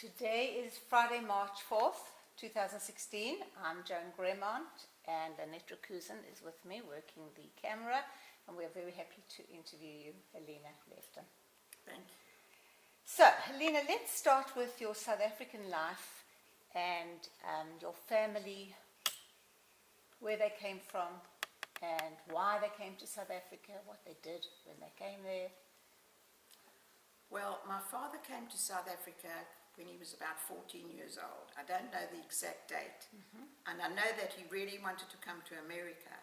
Today is Friday, March 4th, 2016. I'm Joan Gremont, and Annette Rakusen is with me working the camera, and we're very happy to interview you, Helena Leftin. Thank you. So, Helena, let's start with your South African life and your family, where they came from, and why they came to South Africa, what they did when they came there. Well, my father came to South Africa when he was about 14 years old. I don't know the exact date. And I know that he really wanted to come to America,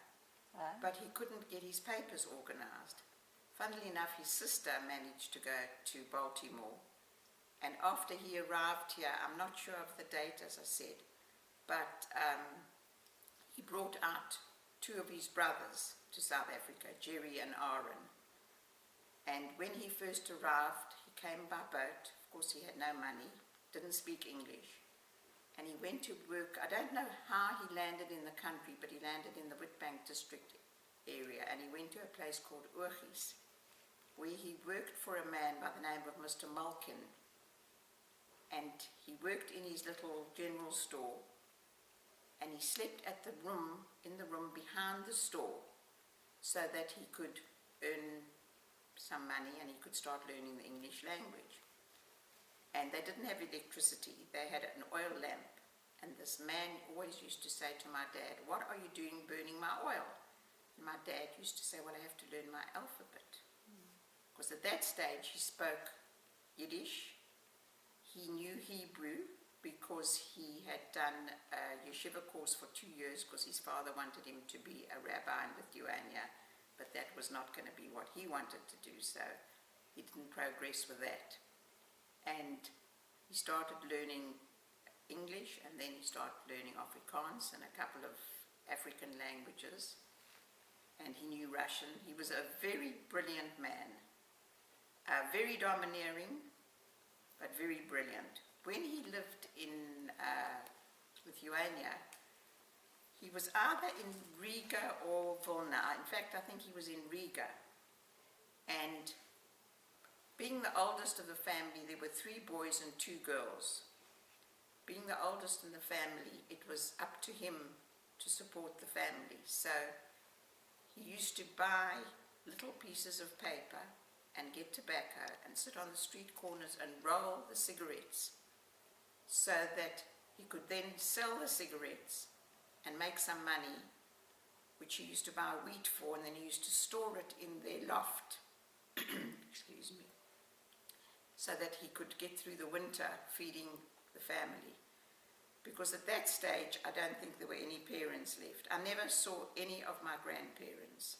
but he couldn't get his papers organized. Funnily enough, his sister managed to go to Baltimore. And after he arrived here, I'm not sure of the date, as I said, but he brought out two of his brothers to South Africa, Jerry and Aaron. And when he first arrived, he came by boat. Of course, he had no money, didn't speak English. And he went to work. I don't know how he landed in the country, but he landed in the Witbank district area. And he went to a place called Oorgies, where he worked for a man by the name of Mr. Malkin. And he worked in his little general store. And he slept at in the room behind the store, so that he could earn some money and he could start learning the English language. And they didn't have electricity, they had an oil lamp. And this man always used to say to my dad, "What are you doing burning my oil?" And my dad used to say, "Well, I have to learn my alphabet." Because at that stage he spoke Yiddish, he knew Hebrew, because he had done a yeshiva course for 2 years because his father wanted him to be a rabbi in Lithuania. But that was not going to be what he wanted to do, so he didn't progress with that. And he started learning English, and then he started learning Afrikaans and a couple of African languages, and he knew Russian. He was a very brilliant man, very domineering, but very brilliant. When he lived in Lithuania, he was either in Riga or Vilna. In fact, I think he was in Riga. And being the oldest of the family, there were 3 boys and 2 girls. Being the oldest in the family, it was up to him to support the family. So he used to buy little pieces of paper and get tobacco and sit on the street corners and roll the cigarettes, so that he could then sell the cigarettes and make some money, which he used to buy wheat for, and then he used to store it in their loft, excuse me, so that he could get through the winter feeding the family. Because at that stage, I don't think there were any parents left. I never saw any of my grandparents.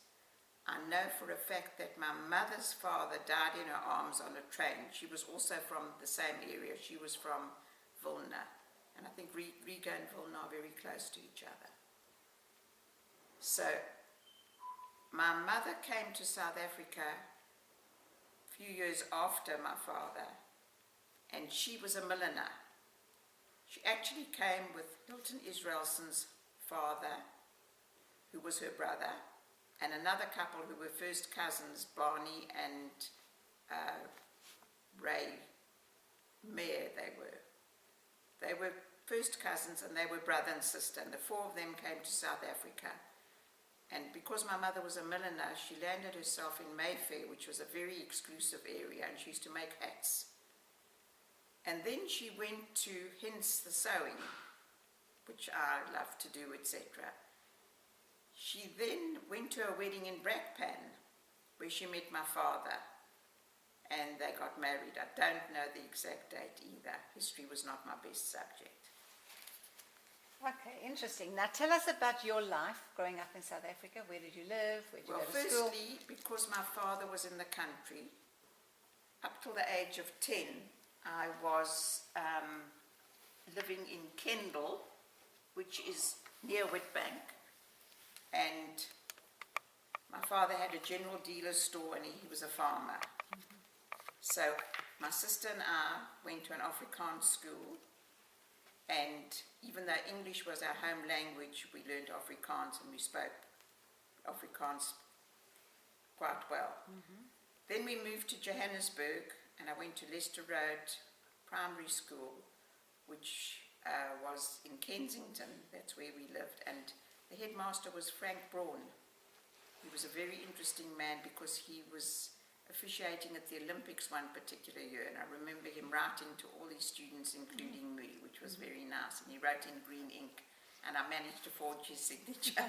I know for a fact that my mother's father died in her arms on a train. She was also from the same area. She was from Vilna. And I think Riga and Vilna are very close to each other. So my mother came to South Africa a few years after my father, and she was a milliner. She actually came with Hilton Israelson's father, who was her brother, and another couple who were first cousins, Barney and Ray Mayer they were. They were first cousins, and they were brother and sister, and the 4 of them came to South Africa. And because my mother was a milliner, she landed herself in Mayfair, which was a very exclusive area, and she used to make hats. And then she went to Hence the Sewing, which I love to do, etc. She then went to a wedding in Brakpan, where she met my father, and they got married. I don't know the exact date either. History was not my best subject. Okay, interesting. Now tell us about your life growing up in South Africa. Where did you live? Where did you go to school? Well, firstly, because my father was in the country, up till the age of 10, I was living in Kendal, which is near Witbank, and my father had a general dealer's store, and he was a farmer. So my sister and I went to an Afrikaans school, and even though English was our home language, we learned Afrikaans, and we spoke Afrikaans quite well. Then we moved to Johannesburg, and I went to Leicester Road primary school, which was in Kensington. That's where we lived. And the headmaster was Frank Braun. He was a very interesting man because he was officiating at the Olympics one particular year, and I remember him writing to all his students, including me, which was very nice, and he wrote in green ink, and I managed to forge his signature.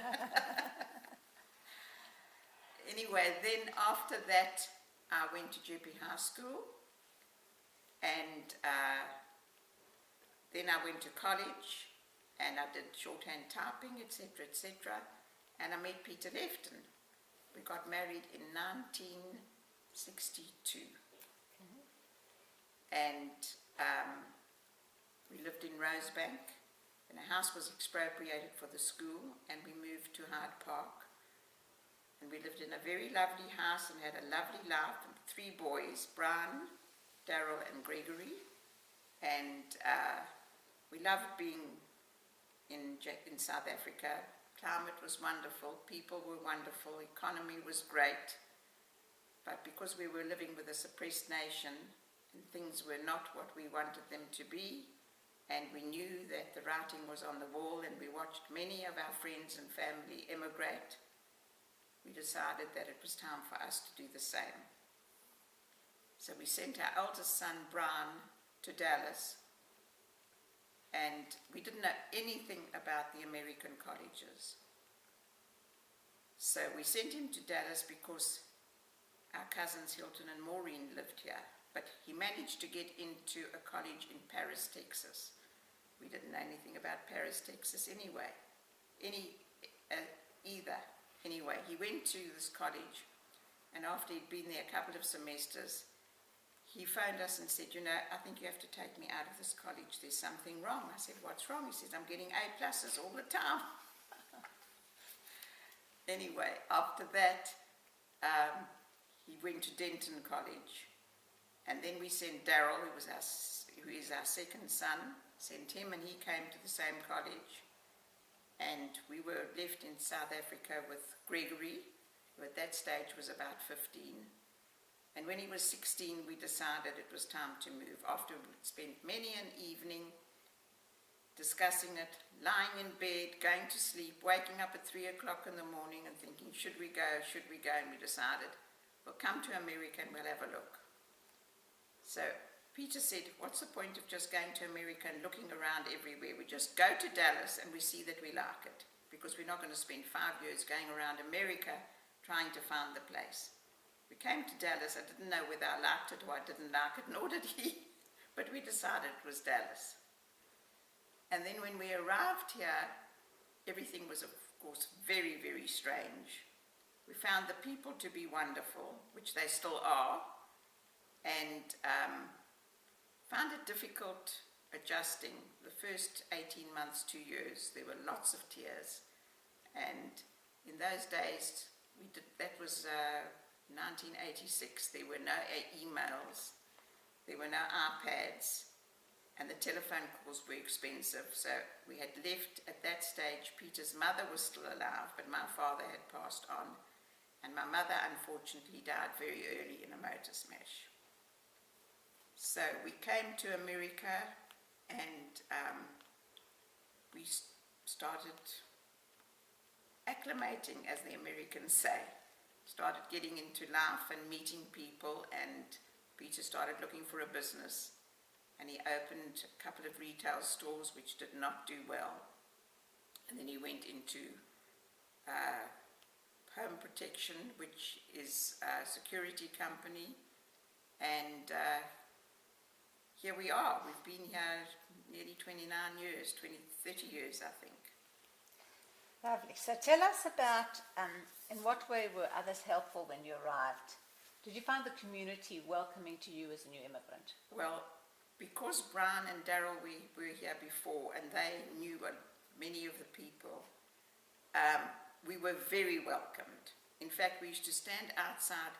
Anyway, then after that, I went to Jeppe High School, and then I went to college, and I did shorthand typing, etc., etc., and I met Peter Leftin. We got married in 1962. And we lived in Rosebank, and the house was expropriated for the school, and we moved to Hyde Park. And we lived in a very lovely house and had a lovely life, and 3 boys, Brian, Daryl and Gregory. And we loved being in South Africa. Climate was wonderful, people were wonderful, economy was great. But because we were living with a suppressed nation and things were not what we wanted them to be, and we knew that the writing was on the wall, and we watched many of our friends and family emigrate, we decided that it was time for us to do the same. So we sent our eldest son, Brian, to Dallas, and we didn't know anything about the American colleges. So we sent him to Dallas because our cousins Hilton and Maureen lived here, but he managed to get into a college in Paris, Texas. We didn't know anything about Paris, Texas anyway, either. Anyway, he went to this college, and after he'd been there a couple of semesters, he phoned us and said, you know, I think you have to take me out of this college. There's something wrong. I said, what's wrong? He says, I'm getting A+ all the time. Anyway, after that, he went to Denton College. And then we sent Daryl, who is our second son, sent him, and he came to the same college. And we were left in South Africa with Gregory, who at that stage was about 15. And when he was 16, we decided it was time to move. After we'd spent many an evening discussing it, lying in bed, going to sleep, waking up at 3 o'clock in the morning and thinking, should we go, and we decided, we'll come to America and we'll have a look. So Peter said, what's the point of just going to America and looking around everywhere? We just go to Dallas and we see that we like it, because we're not going to spend 5 years going around America trying to find the place. We came to Dallas. I didn't know whether I liked it or I didn't like it, nor did he, but we decided it was Dallas. And then when we arrived here, everything was, of course, very, very strange. We found the people to be wonderful, which they still are, and found it difficult adjusting. The first 18 months, 2 years, there were lots of tears. And in those days, that was 1986, there were no emails, there were no iPads, and the telephone calls were expensive. So we had left at that stage. Peter's mother was still alive, but my father had passed on, and my mother unfortunately died very early in a motor smash. So we came to America, and we started acclimating, as the Americans say. Started getting into life and meeting people, and Peter started looking for a business, and he opened a couple of retail stores which did not do well, and then he went into home protection, which is a security company, and here we are. We've been here nearly 29 years, 30 years, I think. Lovely. So tell us about, in what way were others helpful when you arrived? Did you find the community welcoming to you as a new immigrant? Well, because Brian and Daryl were here before, and they knew many of the people, we were very welcomed. In fact, we used to stand outside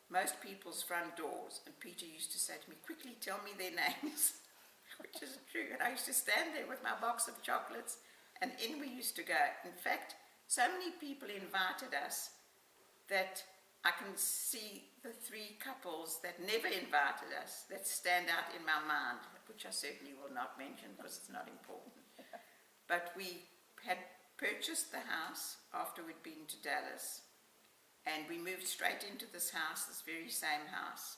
most people's front doors, and Peter used to say to me, quickly tell me their names, which is true. And I used to stand there with my box of chocolates, and in we used to go. In fact, so many people invited us that I can see the three couples that never invited us that stand out in my mind, which I certainly will not mention because it's not important. But we had purchased the house after we'd been to Dallas, and we moved straight into this house, this very same house,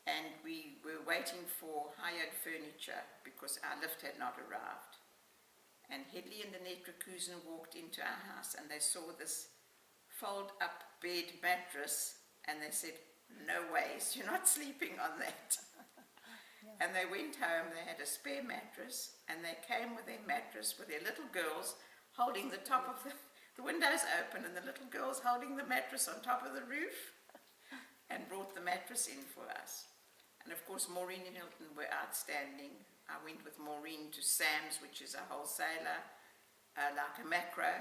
and we were waiting for hired furniture because our lift had not arrived. And Hedley and Annette Rakusen walked into our house and they saw this fold-up bed mattress and they said, "No ways, you're not sleeping on that." Yeah. And they went home, they had a spare mattress, and they came with their mattress with their little girls holding the top of the windows open and the little girls holding the mattress on top of the roof, and brought the mattress in for us. And of course Maureen and Hilton were outstanding. I went with Maureen to Sam's, which is a wholesaler, like a macro,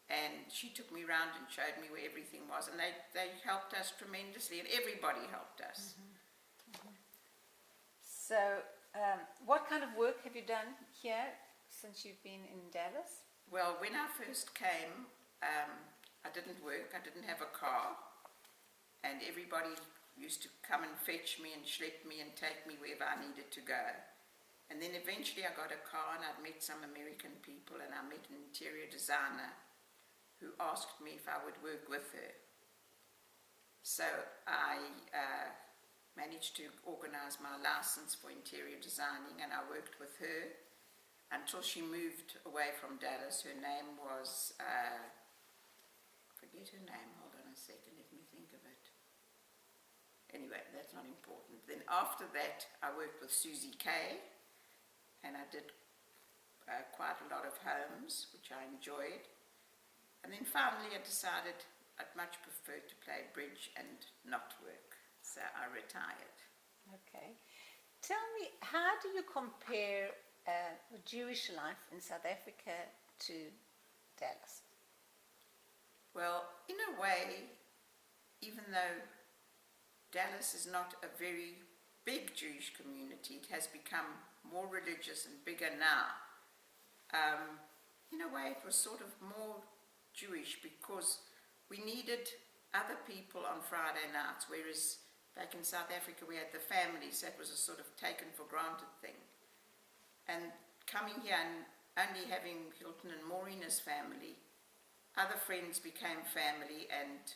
and she took me around and showed me where everything was, and they helped us tremendously, and everybody helped us. So, what kind of work have you done here since you've been in Dallas? Well, when I first came, I didn't work, I didn't have a car, and everybody used to come and fetch me and schlep me and take me wherever I needed to go. And then eventually I got a car and I'd met some American people, and I met an interior designer who asked me if I would work with her. So I managed to organize my license for interior designing, and I worked with her until she moved away from Dallas. Her name was, forget her name, hold on a second, let me think of it. Anyway, that's not important. Then after that, I worked with Susie Kay, and I did quite a lot of homes, which I enjoyed. And then finally I decided I'd much prefer to play bridge and not work, so I retired. Okay. Tell me, how do you compare the Jewish life in South Africa to Dallas? Well, in a way, even though Dallas is not a very big Jewish community, it has become more religious and bigger now. In a way, it was sort of more Jewish because we needed other people on Friday nights, whereas back in South Africa we had the families. That was a sort of taken for granted thing. And coming here and only having Hilton and Maureen as family, other friends became family, and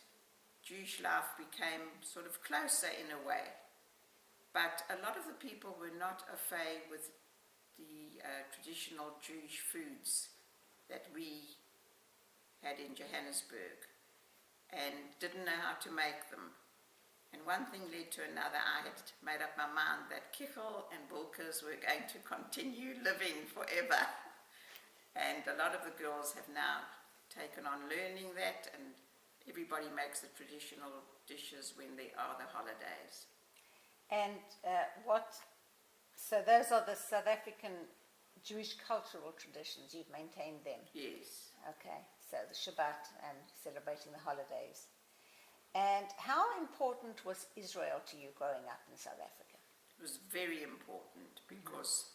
Jewish life became sort of closer in a way. But a lot of the people were not au fait with the traditional Jewish foods that we had in Johannesburg, and didn't know how to make them. And one thing led to another. I had made up my mind that kichel and bulkers were going to continue living forever. And a lot of the girls have now taken on learning that, and everybody makes the traditional dishes when there are the holidays. And so those are the South African Jewish cultural traditions, you've maintained them? Yes. Okay, so the Shabbat and celebrating the holidays. And how important was Israel to you growing up in South Africa? It was very important because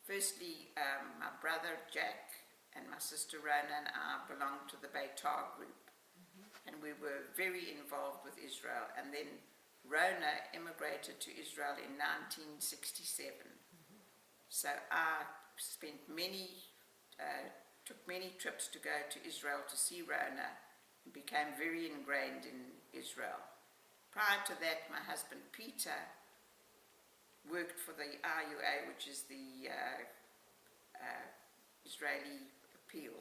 firstly, my brother Jack and my sister Rona and I belonged to the Beitar group, and we were very involved with Israel. And then Rona immigrated to Israel in 1967. So I spent took many trips to go to Israel to see Rona, and became very ingrained in Israel. Prior to that, my husband Peter worked for the IUA, which is the Israeli appeal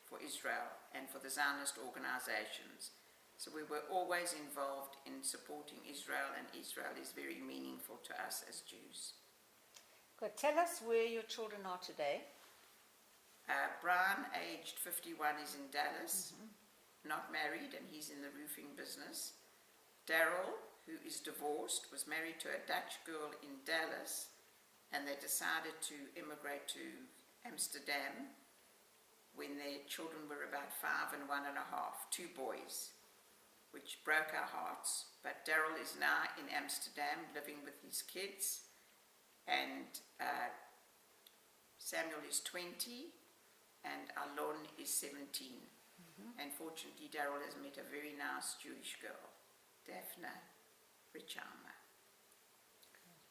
for Israel and for the Zionist organizations. So we were always involved in supporting Israel, and Israel is very meaningful to us as Jews. Good. Tell us where your children are today. Brian, aged 51, is in Dallas, not married, and he's in the roofing business. Daryl, who is divorced, was married to a Dutch girl in Dallas, and they decided to immigrate to Amsterdam when their children were about 5 and 1.5, 2 boys, which broke our hearts. But Daryl is now in Amsterdam living with his kids, and Samuel is 20 and Alon is 17. And fortunately Daryl has met a very nice Jewish girl. Daphne Richama.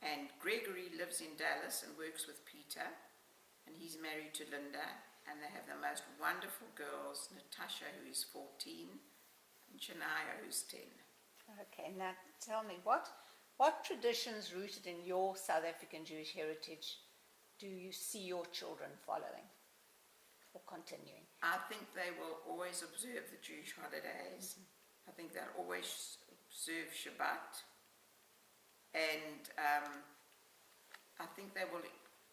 And Gregory lives in Dallas and works with Peter, and he's married to Linda, and they have the most wonderful girls, Natasha, who is 14, and Shania, who's 10. Okay, now tell me, what traditions rooted in your South African Jewish heritage do you see your children following or continuing? I think they will always observe the Jewish holidays. I think they'll always observe Shabbat. And I think they will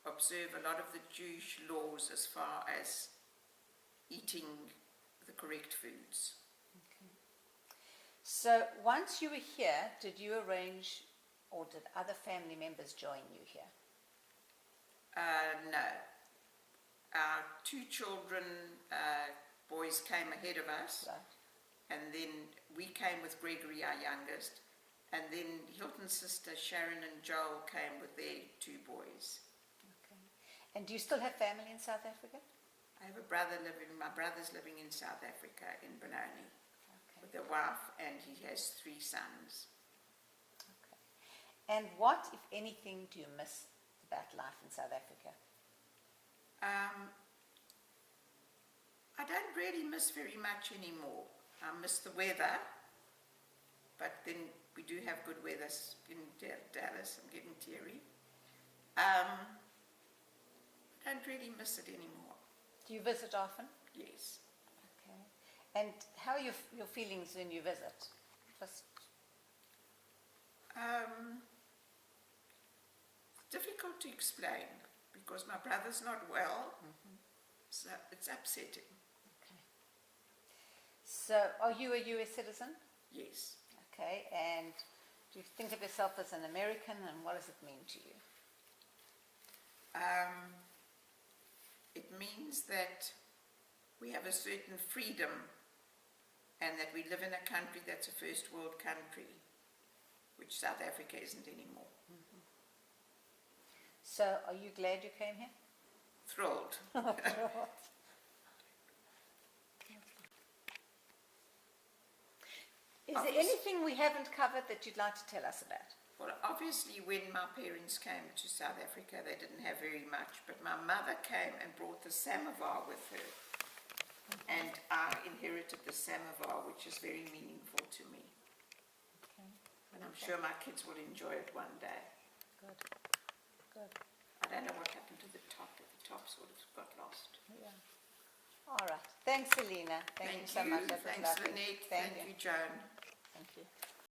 observe a lot of the Jewish laws as far as eating the correct foods. Okay. So once you were here, did you arrange, or did other family members join you here? No. Our two children, boys, came ahead of us. Right. And then we came with Gregory, our youngest. And then Hilton's sister Sharon and Joel came with their two boys. Okay. And do you still have family in South Africa? I have a brother my brother's living in South Africa, in Benoni, Okay. with a wife, and he has 3 sons. Okay. And what, if anything, do you miss about life in South Africa? I don't really miss very much anymore. I miss the weather, but then we do have good weather in Dallas. I'm getting teary. I don't really miss it anymore. Do you visit often? Yes. Okay. And how are your feelings when you visit? Just Difficult to explain because my brother's not well, so it's upsetting. okay. So, are you a U.S. citizen? Yes. Okay. And do you think of yourself as an American, and what does it mean to you? It means that we have a certain freedom and that we live in a country that's a first world country, which South Africa isn't anymore. So, are you glad you came here? Thrilled. Is there anything we haven't covered that you'd like to tell us about? Well, obviously when my parents came to South Africa, they didn't have very much, but my mother came and brought the samovar with her. And I inherited the samovar, which is very meaningful to me. Okay. And I'm sure my kids will enjoy it one day. Good. Good. I don't know what happened to the top. The top sort of got lost. Yeah. All right. Thanks, Helena. Thank you so much. That was Thanks, lovely. Lynette. Thank Thank you. you, Joan. Thank you.